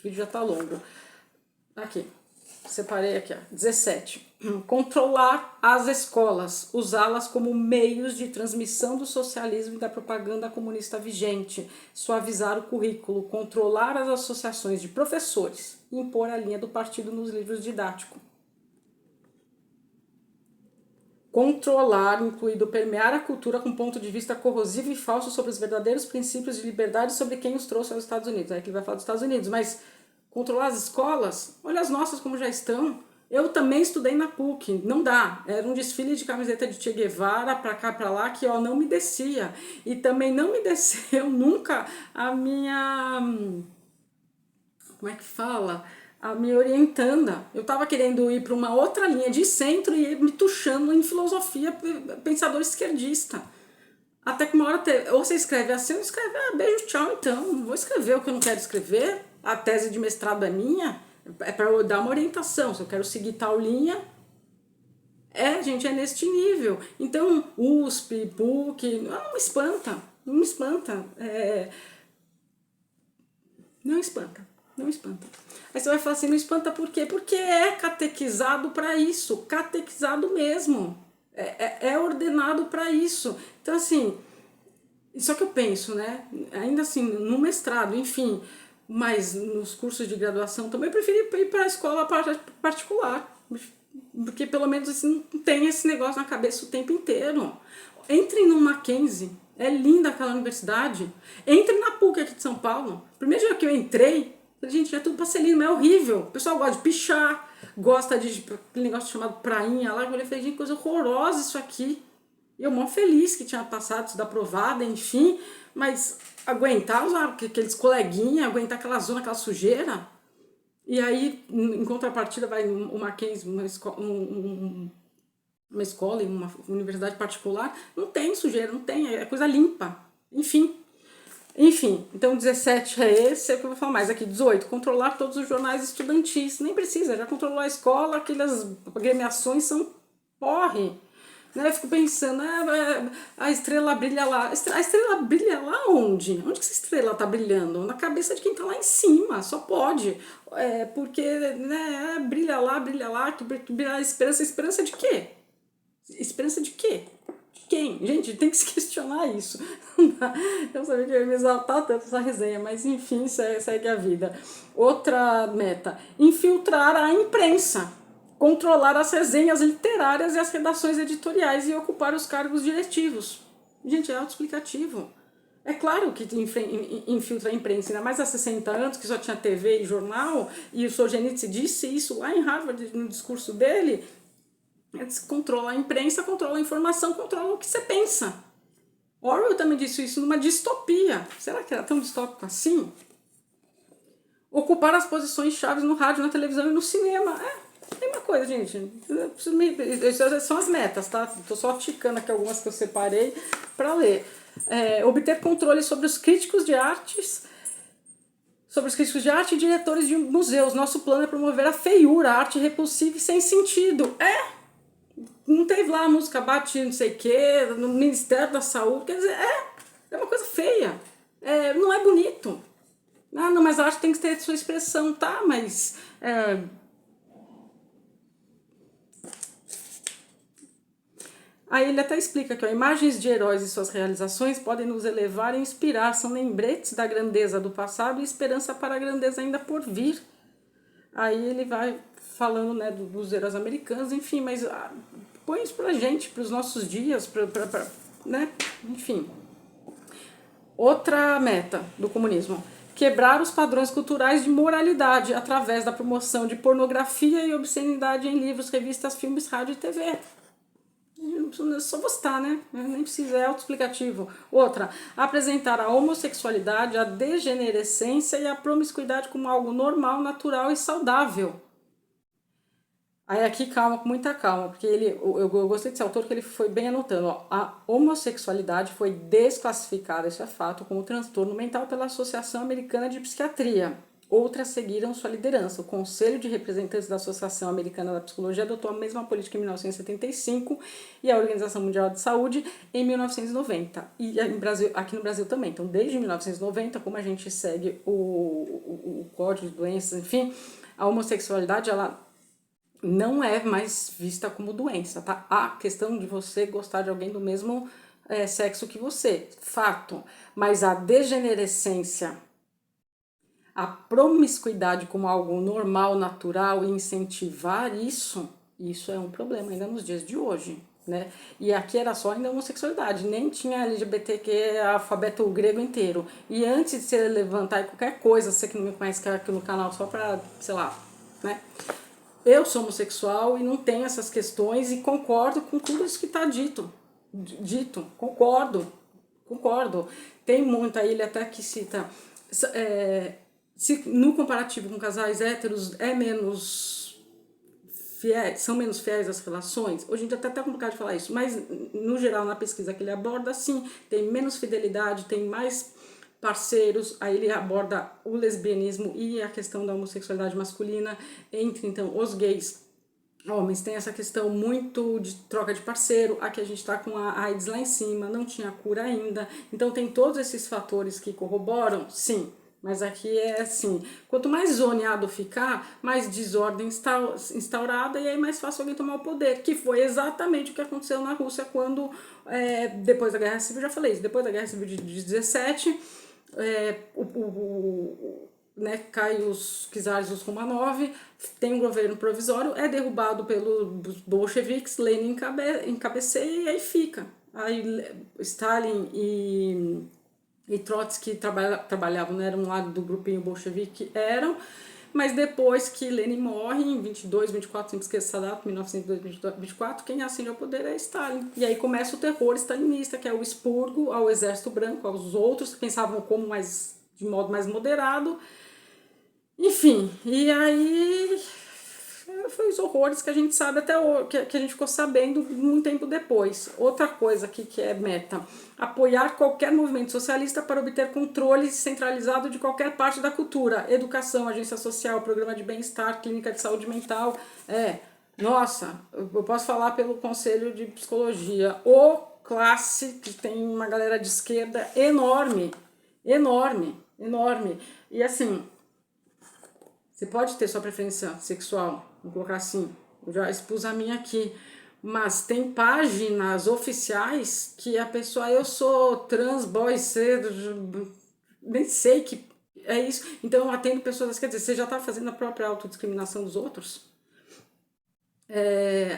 vídeo já está longo. Aqui. Separei aqui, 17. Controlar as escolas, usá-las como meios de transmissão do socialismo e da propaganda comunista vigente, suavizar o currículo, controlar as associações de professores e impor a linha do partido nos livros didáticos. Controlar, incluído permear a cultura com ponto de vista corrosivo e falso sobre os verdadeiros princípios de liberdade sobre quem os trouxe aos Estados Unidos. Aqui ele vai falar dos Estados Unidos, mas controlar as escolas, olha as nossas como já estão. Eu também estudei na PUC, não dá. Era um desfile de camiseta de Che Guevara pra cá, pra lá, que não me descia. E também não me desceu nunca a minha... Como é que fala? A minha orientanda. Eu tava querendo ir para uma outra linha de centro e me tuchando em filosofia, pensador esquerdista. Até que uma hora, ou você escreve assim, ou escreve, beijo, tchau, então. Não vou escrever o que eu não quero escrever. A tese de mestrado é minha, é para eu dar uma orientação. Se eu quero seguir tal linha, gente, é neste nível. Então, USP, PUC, não me espanta, não me espanta. Não espanta. Não espanta. Aí você vai falar assim, não espanta por quê? Porque é catequizado para isso, catequizado mesmo. É ordenado para isso. Então, assim, isso é o que eu penso, né? Ainda assim, no mestrado, enfim, mas nos cursos de graduação também eu preferi ir para a escola particular. Porque pelo menos assim, não tem esse negócio na cabeça o tempo inteiro. Entrem no Mackenzie, é linda aquela universidade. Entrem na PUC aqui de São Paulo. Primeiro dia que eu entrei, gente, é tudo pra ser lindo, mas é horrível. O pessoal gosta de pichar, gosta de aquele negócio chamado prainha lá. Eu falei, gente, coisa horrorosa isso aqui. E eu mó feliz que tinha passado isso da aprovada, enfim, mas aguentar usar aqueles coleguinhas, aguentar aquela zona, aquela sujeira. E aí, em contrapartida, vai o Mackenzie, uma escola, em uma universidade particular, não tem sujeira, não tem, é coisa limpa. Enfim, então 17 é esse, é o que eu vou falar mais aqui. 18, controlar todos os jornais estudantis. Nem precisa, já controlou a escola, aquelas agremiações são porre. Né? Eu fico pensando, a estrela brilha lá. A estrela brilha lá onde? Onde que essa estrela tá brilhando? Na cabeça de quem tá lá em cima, só pode. Porque brilha lá, que brilha a esperança. Esperança de quê? Esperança de quê? De quem? Gente, tem que se questionar isso. Eu sabia que eu ia me exaltar tanto essa resenha, mas enfim, segue a vida. Outra meta: infiltrar a imprensa, controlar as resenhas literárias e as redações editoriais e ocupar os cargos diretivos. Gente, é autoexplicativo. É claro que infiltra a imprensa, ainda mais há 60 anos, que só tinha TV e jornal, e o Solzhenitsyn disse isso lá em Harvard, no discurso dele. Controla a imprensa, controla a informação, controla o que você pensa. Orwell também disse isso numa distopia. Será que era tão distópico assim? Ocupar as posições chaves no rádio, na televisão e no cinema. Tem uma coisa, gente. Essas são as metas, tá? Tô só ticando aqui algumas que eu separei para ler. Obter controle sobre os críticos de artes. Sobre os críticos de arte e diretores de museus. Nosso plano é promover a feiura, a arte repulsiva e sem sentido. Não teve lá a música bate não sei o que, no Ministério da Saúde, quer dizer, é uma coisa feia, não é bonito. Não, mas a arte tem que ter sua expressão, tá, mas... Aí ele até explica que imagens de heróis e suas realizações podem nos elevar e inspirar, são lembretes da grandeza do passado e esperança para a grandeza ainda por vir. Aí ele vai falando, né, dos heróis americanos, enfim, mas põe isso pra gente, pros nossos dias, né, enfim. Outra meta do comunismo: quebrar os padrões culturais de moralidade através da promoção de pornografia e obscenidade em livros, revistas, filmes, rádio e TV. É só gostar, né? Nem precisa, é autoexplicativo. Outra: apresentar a homossexualidade, a degenerescência e a promiscuidade como algo normal, natural e saudável. Aí aqui, calma, com muita calma, porque eu gostei desse autor que ele foi bem anotando. A homossexualidade foi desclassificada, isso é fato, como transtorno mental pela Associação Americana de Psiquiatria. Outras seguiram sua liderança. O Conselho de Representantes da Associação Americana da Psicologia adotou a mesma política em 1975 e a Organização Mundial de Saúde em 1990. E aqui no Brasil também. Então, desde 1990, como a gente segue o Código de Doenças, enfim, a homossexualidade, ela não é mais vista como doença, tá? A questão de você gostar de alguém do mesmo sexo que você, fato. Mas a degenerescência, a promiscuidade como algo normal, natural e incentivar isso é um problema ainda nos dias de hoje, né? E aqui era só ainda homossexualidade, nem tinha LGBTQ, alfabeto grego inteiro. E antes de você levantar qualquer coisa, você que não me conhece, que é aqui no canal só pra, sei lá, né? Eu sou homossexual e não tenho essas questões e concordo com tudo isso que está dito. Concordo. Tem muita, ele até que cita, se no comparativo com casais héteros são menos fiéis às relações. Hoje em dia até complicado de falar isso, mas no geral na pesquisa que ele aborda, sim, tem menos fidelidade, tem mais parceiros. Aí ele aborda o lesbianismo e a questão da homossexualidade masculina. Entre então os gays homens, tem essa questão muito de troca de parceiro. Aqui a gente tá com a AIDS lá em cima, não tinha cura ainda, então tem todos esses fatores que corroboram, sim, Mas aqui é assim, quanto mais zoneado ficar, mais desordem instaurada e aí mais fácil alguém tomar o poder, que foi exatamente o que aconteceu na Rússia quando, depois da Guerra Civil, já falei isso, depois da Guerra Civil de 17, né, cai os czares, os Romanov, tem um governo provisório, é derrubado pelos bolcheviques, Lenin encabeceia e aí fica. Aí Stalin e Trotsky trabalhavam, né, eram um lado do grupinho bolchevique, mas depois que Lenin morre, em 22, 24, sempre esqueço essa data, 1922, 24, quem ascende ao poder é Stalin. E aí começa o terror stalinista, que é o expurgo ao exército branco, aos outros que pensavam de modo mais moderado. Enfim, e aí foi os horrores que a gente sabe até hoje, que a gente ficou sabendo muito tempo depois. Outra coisa aqui que é meta: apoiar qualquer movimento socialista para obter controle centralizado de qualquer parte da cultura, educação, agência social, programa de bem-estar, clínica de saúde mental. Nossa, eu posso falar pelo Conselho de Psicologia, o classe que tem uma galera de esquerda enorme, enorme, enorme. E assim, você pode ter sua preferência sexual, vou colocar assim, eu já expus a minha aqui, mas tem páginas oficiais que a pessoa, eu sou trans, boy, nem sei que é isso. Então eu atendo pessoas, quer dizer, você já está fazendo a própria autodiscriminação dos outros?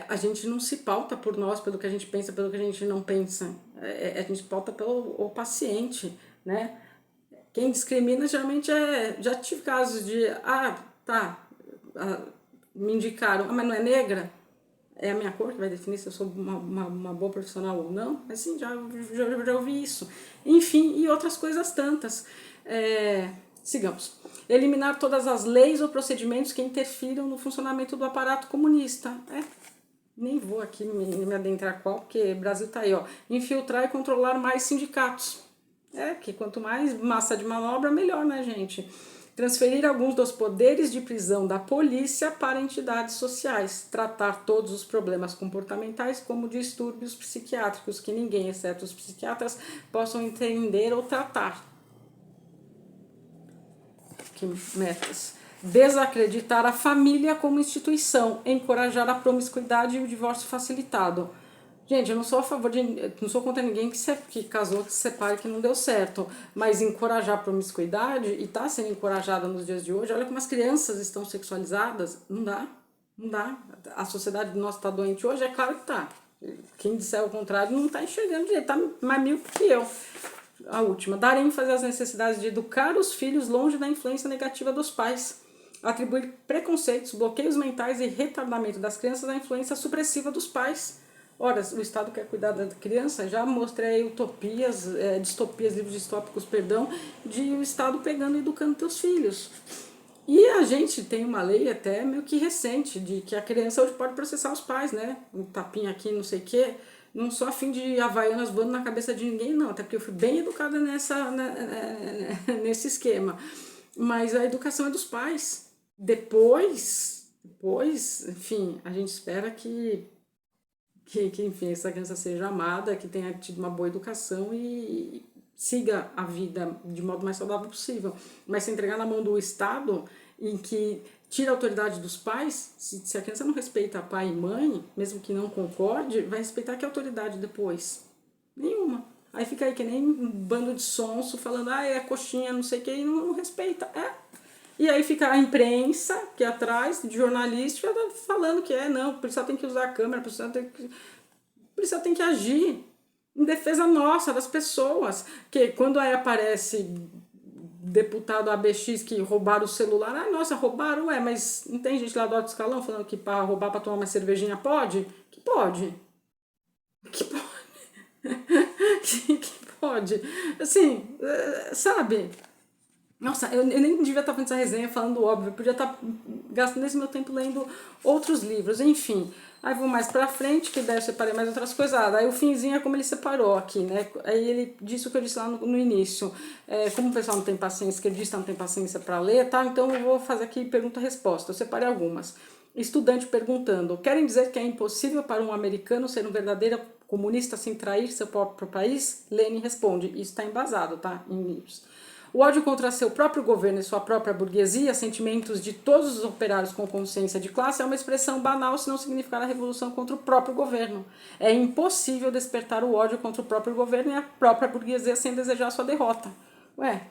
A gente não se pauta por nós, pelo que a gente pensa, pelo que a gente não pensa. A gente pauta pelo o paciente, né? Quem discrimina geralmente já tive casos de, me indicaram, mas não é negra? É a minha cor que vai definir se eu sou uma boa profissional ou não? Mas sim, já ouvi isso. Enfim, e outras coisas tantas. Sigamos. Eliminar todas as leis ou procedimentos que interfiram no funcionamento do aparato comunista. Nem vou aqui me adentrar qual, porque o Brasil tá aí, ó. Infiltrar e controlar mais sindicatos. Que quanto mais massa de manobra, melhor, né, gente? Transferir alguns dos poderes de prisão da polícia para entidades sociais. Tratar todos os problemas comportamentais como distúrbios psiquiátricos que ninguém, exceto os psiquiatras, possam entender ou tratar. Que metas. Desacreditar a família como instituição. Encorajar a promiscuidade e o divórcio facilitado. Gente, eu não sou a favor não sou contra ninguém que casou, que se separe, que não deu certo, mas encorajar a promiscuidade, e está sendo encorajada nos dias de hoje, olha como as crianças estão sexualizadas, não dá, não dá. A sociedade nossa está doente hoje, é claro que está. Quem disser o contrário não está enxergando direito, está mais míope que eu. A última, dar ênfase às necessidades de educar os filhos longe da influência negativa dos pais. Atribuir preconceitos, bloqueios mentais e retardamento das crianças à influência supressiva dos pais. Ora, o Estado quer cuidar da criança, já mostrei utopias, distopias, livros distópicos, perdão, de o Estado pegando e educando teus filhos. E a gente tem uma lei até meio que recente, de que a criança hoje pode processar os pais, né? Um tapinha aqui, não sei o quê. Não sou a fim de havaianas voando na cabeça de ninguém, não, até porque eu fui bem educada nesse esquema. Mas a educação é dos pais. Depois, enfim, a gente espera que enfim, essa criança seja amada, que tenha tido uma boa educação e siga a vida de modo mais saudável possível. Mas se entregar na mão do Estado, em que tira a autoridade dos pais, se a criança não respeita pai e mãe, mesmo que não concorde, vai respeitar que autoridade depois? Nenhuma. Aí fica aí que nem um bando de sonso falando, é coxinha, não sei o que, e não respeita. E aí fica a imprensa, que é atrás, de jornalística, falando que não, o policial tem que usar a câmera, o policial tem que agir em defesa nossa, das pessoas. Que quando aí aparece deputado ABX que roubaram o celular, nossa, roubaram, mas não tem gente lá do alto escalão falando que para roubar, para tomar uma cervejinha pode? Que pode. Que pode. Assim, sabe? Nossa, eu nem devia estar fazendo essa resenha falando óbvio, eu podia estar gastando esse meu tempo lendo outros livros, enfim. Aí vou mais pra frente, que daí eu separei mais outras coisas. Aí o finzinho é como ele separou aqui, né? Aí ele disse o que eu disse lá no início. Como o pessoal não tem paciência, esquerdista não tem paciência para ler, tá? Então eu vou fazer aqui pergunta-resposta. Eu separei algumas. Estudante perguntando: querem dizer que é impossível para um americano ser um verdadeiro comunista sem trair seu próprio país? Lene responde: isso está embasado, tá? Em livros. O ódio contra seu próprio governo e sua própria burguesia, sentimentos de todos os operários com consciência de classe, é uma expressão banal se não significar a revolução contra o próprio governo. É impossível despertar o ódio contra o próprio governo e a própria burguesia sem desejar sua derrota. Ué,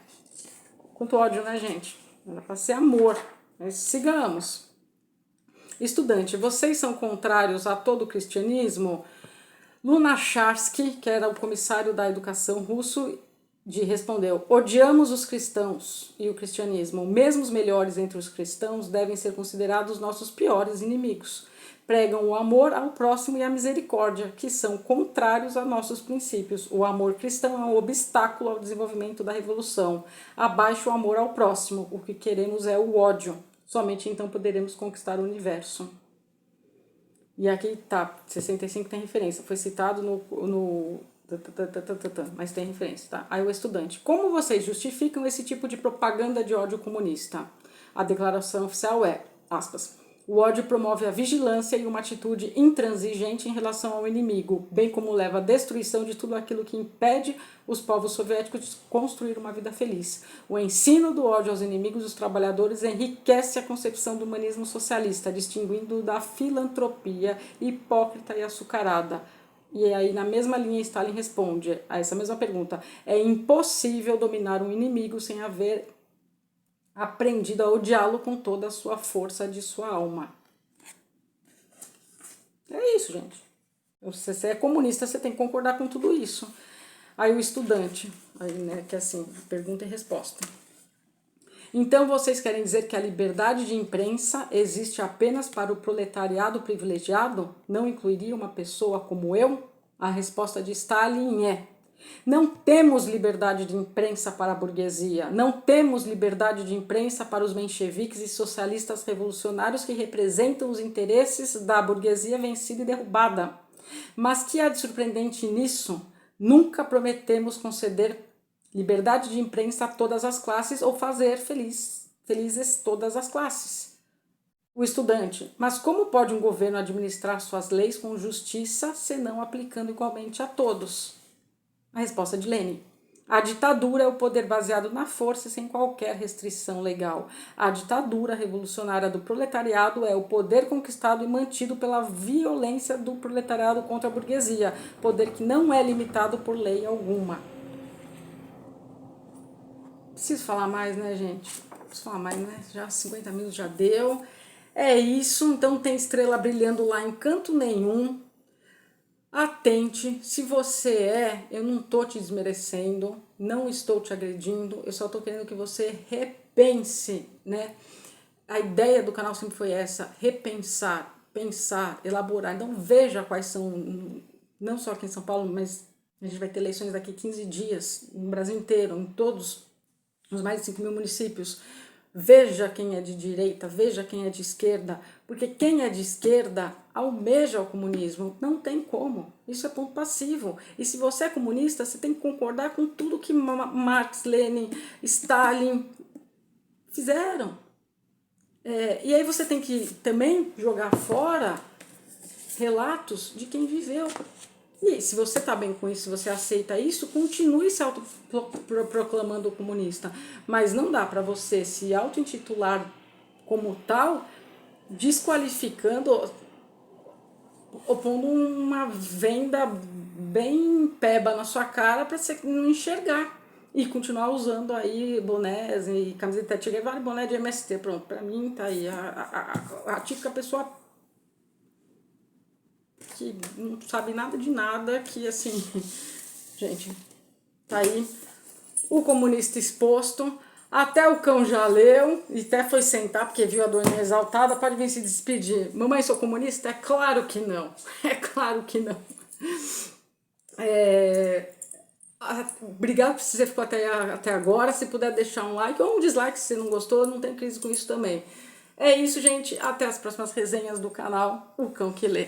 quanto ódio, né, gente? Era para ser amor. Mas sigamos. Estudante, vocês são contrários a todo o cristianismo? Lunacharsky, que era o comissário da educação russo, respondeu: odiamos os cristãos e o cristianismo. Mesmo os melhores entre os cristãos devem ser considerados nossos piores inimigos. Pregam o amor ao próximo e a misericórdia, que são contrários a nossos princípios. O amor cristão é um obstáculo ao desenvolvimento da revolução. Abaixo o amor ao próximo. O que queremos é o ódio. Somente então poderemos conquistar o universo. E aqui tá, 65 tem referência, foi citado mas tem referência, tá? Aí o estudante: como vocês justificam esse tipo de propaganda de ódio comunista? A declaração oficial é, aspas, o ódio promove a vigilância e uma atitude intransigente em relação ao inimigo, bem como leva à destruição de tudo aquilo que impede os povos soviéticos de construir uma vida feliz. O ensino do ódio aos inimigos dos trabalhadores enriquece a concepção do humanismo socialista, distinguindo-o da filantropia hipócrita e açucarada. E aí, na mesma linha, Stalin responde a essa mesma pergunta: é impossível dominar um inimigo sem haver aprendido a odiá-lo com toda a sua força de sua alma. É isso, gente. Se você é comunista, você tem que concordar com tudo isso. Aí o estudante, aí, né, que é assim, pergunta e resposta. Então vocês querem dizer que a liberdade de imprensa existe apenas para o proletariado privilegiado? Não incluiria uma pessoa como eu? A resposta de Stalin é: não temos liberdade de imprensa para a burguesia, não temos liberdade de imprensa para os mencheviques e socialistas revolucionários que representam os interesses da burguesia vencida e derrubada. Mas que há de surpreendente nisso? Nunca prometemos conceder liberdade de imprensa a todas as classes ou fazer felizes todas as classes. O estudante: mas como pode um governo administrar suas leis com justiça, senão aplicando igualmente a todos? A resposta de Lenin: a ditadura é o poder baseado na força e sem qualquer restrição legal. A ditadura revolucionária do proletariado é o poder conquistado e mantido pela violência do proletariado contra a burguesia, poder que não é limitado por lei alguma. Preciso falar mais, né, gente? Preciso falar mais, né? Já 50 minutos já deu. É isso, então tem estrela brilhando lá em canto nenhum. Atente, se você eu não estou te desmerecendo, não estou te agredindo, eu só estou querendo que você repense, né? A ideia do canal sempre foi essa: repensar, pensar, elaborar. Então veja quais são, não só aqui em São Paulo, mas a gente vai ter eleições daqui 15 dias, no Brasil inteiro, em todos os mais de 5 mil municípios. Veja quem é de direita, veja quem é de esquerda, porque quem é de esquerda almeja o comunismo. Não tem como, isso é ponto passivo. E se você é comunista, você tem que concordar com tudo que Marx, Lenin, Stalin fizeram. E aí você tem que também jogar fora relatos de quem viveu. E se você está bem com isso, se você aceita isso, continue se autoproclamando comunista. Mas não dá para você se auto-intitular como tal, desqualificando, opondo uma venda bem peba na sua cara para você não enxergar. E continuar usando aí bonés e camiseta de Che Guevara e boné de MST. Pronto, para mim tá aí a típica pessoa que não sabe nada de nada, que assim, gente, tá aí o comunista exposto. Até o cão já leu e até foi sentar porque viu a dona exaltada. Pode vir se despedir. Mamãe, sou comunista? É claro que não. É claro que não. Obrigado por você ficou até agora. Se puder deixar um like ou um dislike se você não gostou, não tem crise com isso também. É isso, gente. Até as próximas resenhas do canal O Cão que Lê.